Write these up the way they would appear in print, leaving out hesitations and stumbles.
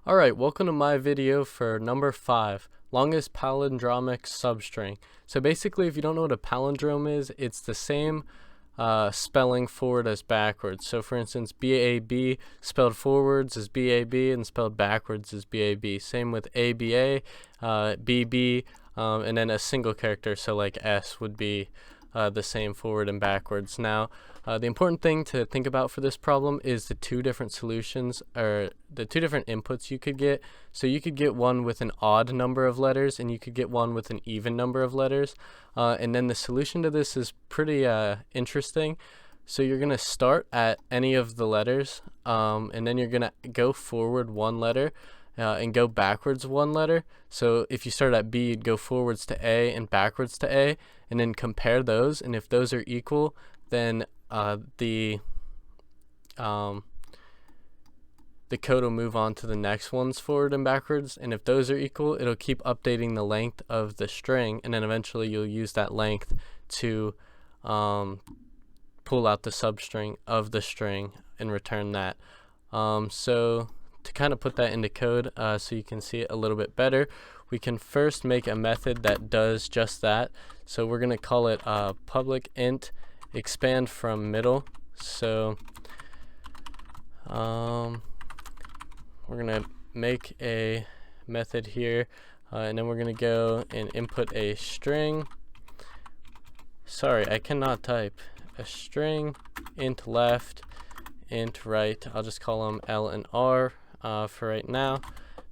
Alright, welcome to my video for number 5, longest palindromic substring. So basically, if you don't know what a palindrome is, it's the same spelling forward as backwards. So for instance, BAB spelled forwards is BAB and spelled backwards is BAB. Same with ABA, BB, and then a single character, so like S would be the same forward and backwards. Now, the important thing to think about for this problem is the two different solutions, or the two different inputs you could get. So you could get one with an odd number of letters, and you could get one with an even number of letters. And then the solution to this is pretty interesting. So you're going to start at any of the letters, and then you're going to go forward one letter. And go backwards one letter. So if you start at B, you'd go forwards to A and backwards to A, and then compare those. And if those are equal, then the code will move on to the next ones forward and backwards. And if those are equal, it'll keep updating the length of the string, and then eventually you'll use that length to pull out the substring of the string and return that. So to kind of put that into code so you can see it a little bit better, we can first make a method that does just that. So we're going to call it public int expand from middle. So we're going to make a method here, and then we're going to go and input a string. Sorry, I cannot type. A string int left, int right. I'll just call them L and R for right now.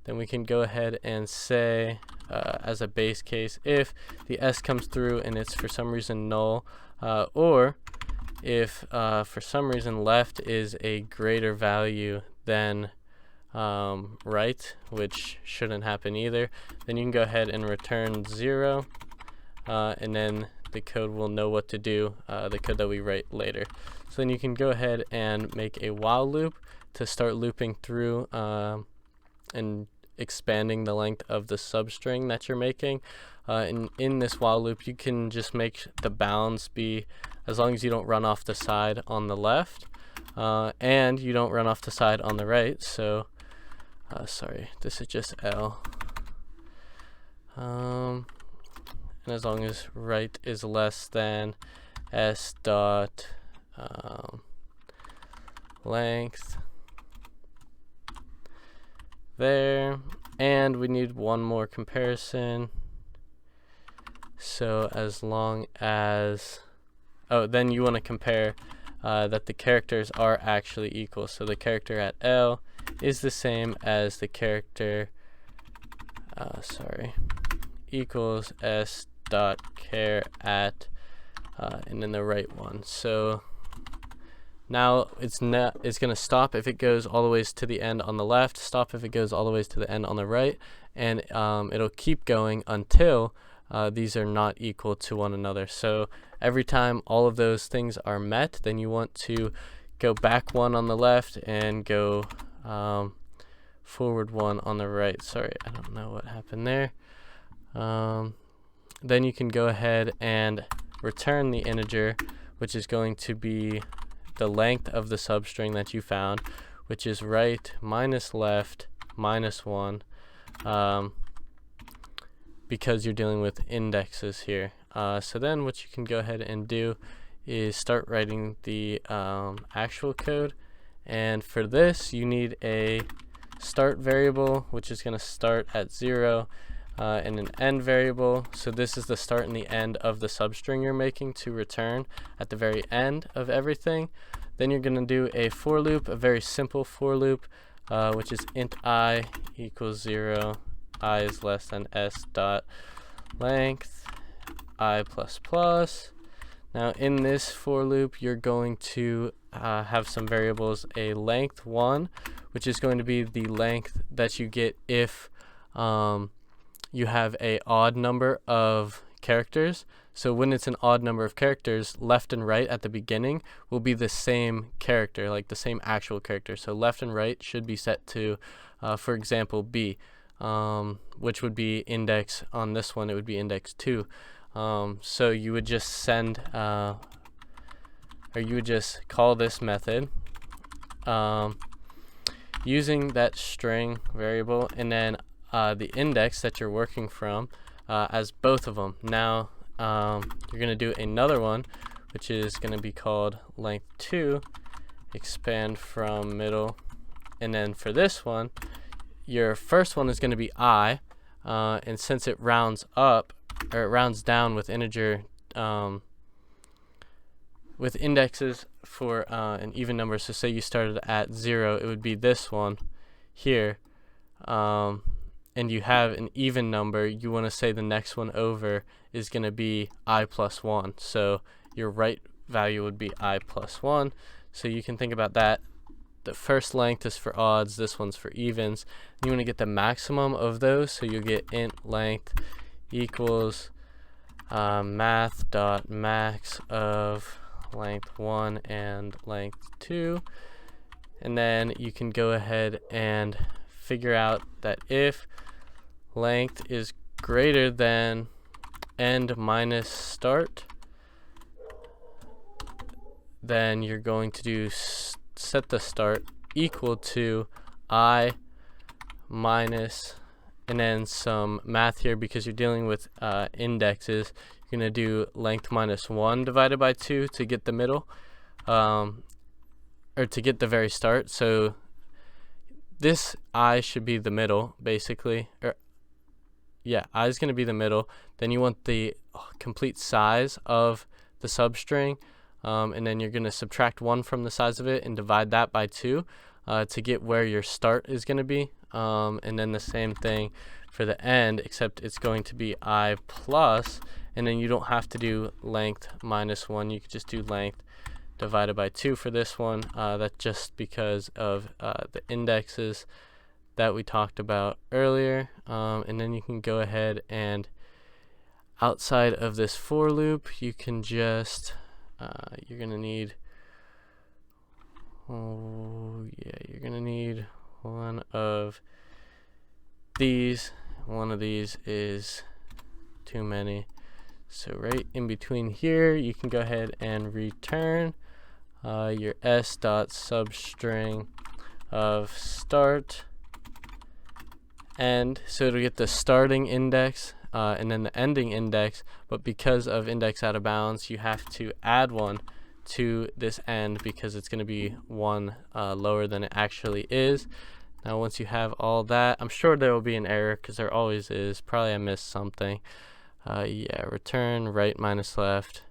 Then we can go ahead and say as a base case, if the S comes through and it's for some reason null, or if for some reason left is a greater value than right, which shouldn't happen either, then you can go ahead and return 0, and then the code will know what to do, the code that we write later. So then you can go ahead and make a while loop to start looping through and expanding the length of the substring that you're making. And in this while loop, you can just make the bounds be as long as you don't run off the side on the left, and you don't run off the side on the right. So sorry, this is just L. And as long as right is less than S dot length there. And we need one more comparison. So as long as, then you want to compare that the characters are actually equal. So the character at L is the same as the character, equals S dot char at, and then the right one. So now it's going to stop if it goes all the ways to the end on the left, stop if it goes all the ways to the end on the right, and it'll keep going until these are not equal to one another. So every time all of those things are met, then you want to go back one on the left and go forward one on the right. Sorry, I don't know what happened there. Then you can go ahead and return the integer, which is going to be the length of the substring that you found, which is right minus left minus 1, because you're dealing with indexes here. So then what you can go ahead and do is start writing the actual code. And for this, you need a start variable, which is going to start at 0, and an end variable. So this is the start and the end of the substring you're making to return at the very end of everything. Then you're going to do a for loop, a very simple for loop, which is int I equals 0, I is less than S dot length, I plus plus. Now in this for loop, you're going to have some variables, a length 1, which is going to be the length that you get if you have a odd number of characters. So when it's an odd number of characters, left and right at the beginning will be the same character, like the same actual character. So left and right should be set to, for example, B, which would be index, on this one it would be index 2. So you would just send, or you would just call this method. using that string variable and then the index that you're working from as both of them. Now you're going to do another one, which is going to be called length 2, expand from middle. And then for this one, your first one is going to be I, and since it rounds up, or it rounds down with integer, with indexes for an even number, so say you started at 0, it would be this one here, and you have an even number, you want to say the next one over is going to be I plus 1, so your right value would be I plus 1. So you can think about that. The first length is for odds, this one's for evens. You want to get the maximum of those, so you'll get int length equals math.max of length 1 and length 2. And then you can go ahead and figure out that if length is greater than end minus start, then you're going to do set the start equal to I minus, and then some math here because you're dealing with indexes. You're going to do length minus 1 divided by 2 to get the middle, or to get the very start. So this I should be the middle, basically. Yeah, I is going to be the middle. Then you want the complete size of the substring, and then you're going to subtract 1 from the size of it and divide that by 2 to get where your start is going to be. And then the same thing for the end, except it's going to be I plus, and then you don't have to do length minus 1. You could just do length divided by 2 for this one. That's just because of the indexes that we talked about earlier. And then you can go ahead and outside of this for loop, you can just you're gonna need you're gonna need one of these. One of these is too many, so right in between here you can go ahead and return your s.substring of start end, so it'll get the starting index and then the ending index, but because of index out of bounds, you have to add 1 to this end because it's going to be 1 lower than it actually is. Now once you have all that, I'm sure there will be an error because there always is. Probably I missed something. Yeah, return right minus left.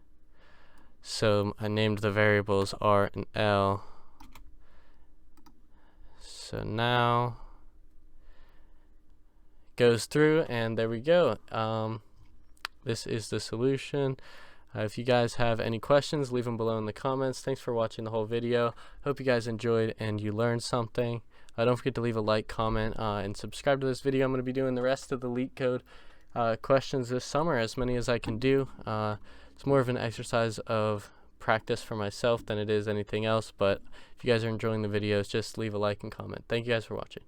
So I named the variables R and L. So now goes through, and there we go. This is the solution. If you guys have any questions, leave them below in the comments. Thanks for watching the whole video. Hope you guys enjoyed and you learned something. Don't forget to leave a like, comment, and subscribe to this video. I'm going to be doing the rest of the LeetCode questions this summer, as many as I can do. It's more of an exercise of practice for myself than it is anything else, but if you guys are enjoying the videos, just leave a like and comment. Thank you guys for watching.